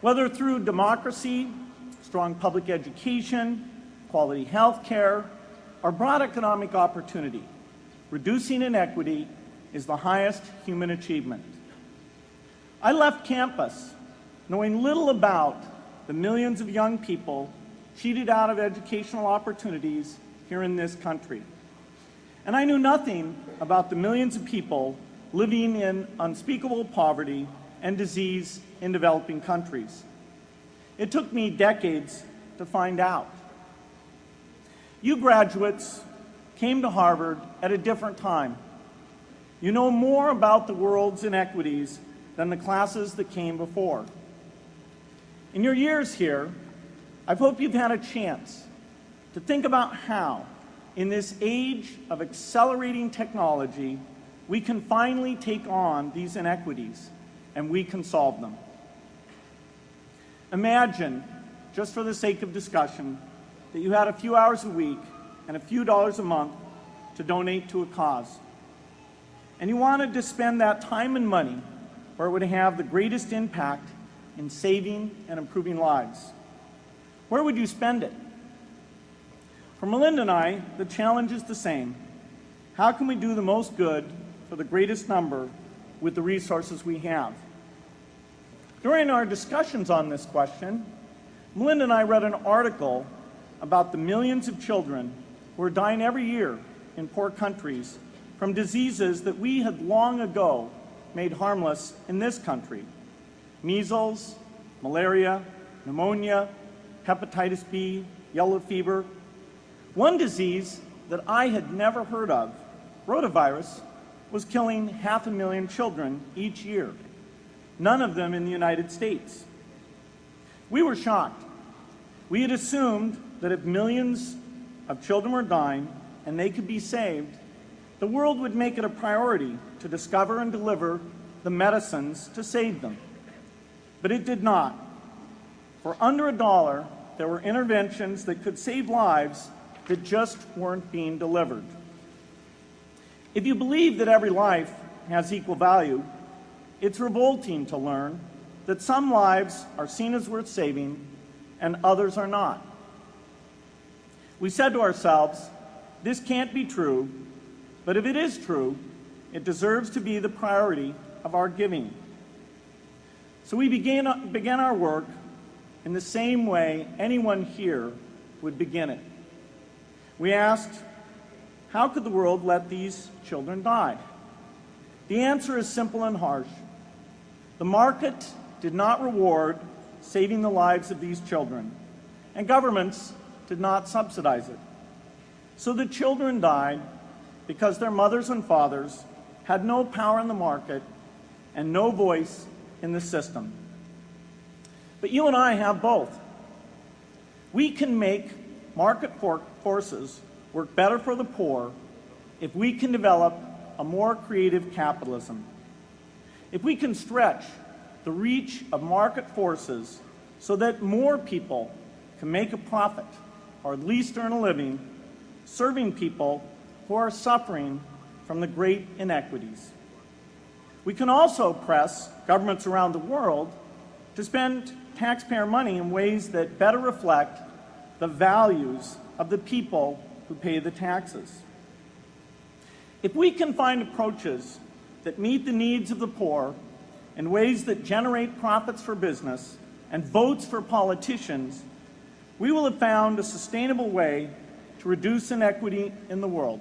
Whether through democracy, strong public education, quality health care, or broad economic opportunity, reducing inequity is the highest human achievement. I left campus knowing little about the millions of young people cheated out of educational opportunities here in this country. And I knew nothing about the millions of people living in unspeakable poverty and disease in developing countries. It took me decades to find out. You graduates came to Harvard at a different time. You know more about the world's inequities than the classes that came before. In your years here, I hope you've had a chance to think about how, in this age of accelerating technology, we can finally take on these inequities and we can solve them. Imagine, just for the sake of discussion, that you had a few hours a week and a few dollars a month to donate to a cause. And you wanted to spend that time and money where it would have the greatest impact in saving and improving lives. Where would you spend it? For Melinda and I, the challenge is the same. How can we do the most good for the greatest number with the resources we have? During our discussions on this question, Melinda and I read an article about the millions of children who are dying every year in poor countries from diseases that we had long ago made harmless in this country: measles, malaria, pneumonia, hepatitis B, yellow fever. One disease that I had never heard of, rotavirus, was killing 500,000 children each year, none of them in the United States. We were shocked. We had assumed that if millions of children were dying and they could be saved, the world would make it a priority to discover and deliver the medicines to save them. But it did not. For under $1, there were interventions that could save lives that just weren't being delivered. If you believe that every life has equal value, it's revolting to learn that some lives are seen as worth saving and others are not. We said to ourselves, this can't be true, but if it is true, it deserves to be the priority of our giving. So we began our work in the same way anyone here would begin it. We asked, how could the world let these children die? The answer is simple and harsh. The market did not reward saving the lives of these children, and governments did not subsidize it. So the children died because their mothers and fathers had no power in the market and no voice in the system. But you and I have both. We can make market forces work better for the poor if we can develop a more creative capitalism. If we can stretch the reach of market forces so that more people can make a profit, or at least earn a living, serving people who are suffering from the great inequities. We can also press governments around the world to spend taxpayer money in ways that better reflect the values of the people who pay the taxes. If we can find approaches that meet the needs of the poor in ways that generate profits for business and votes for politicians, we will have found a sustainable way to reduce inequity in the world.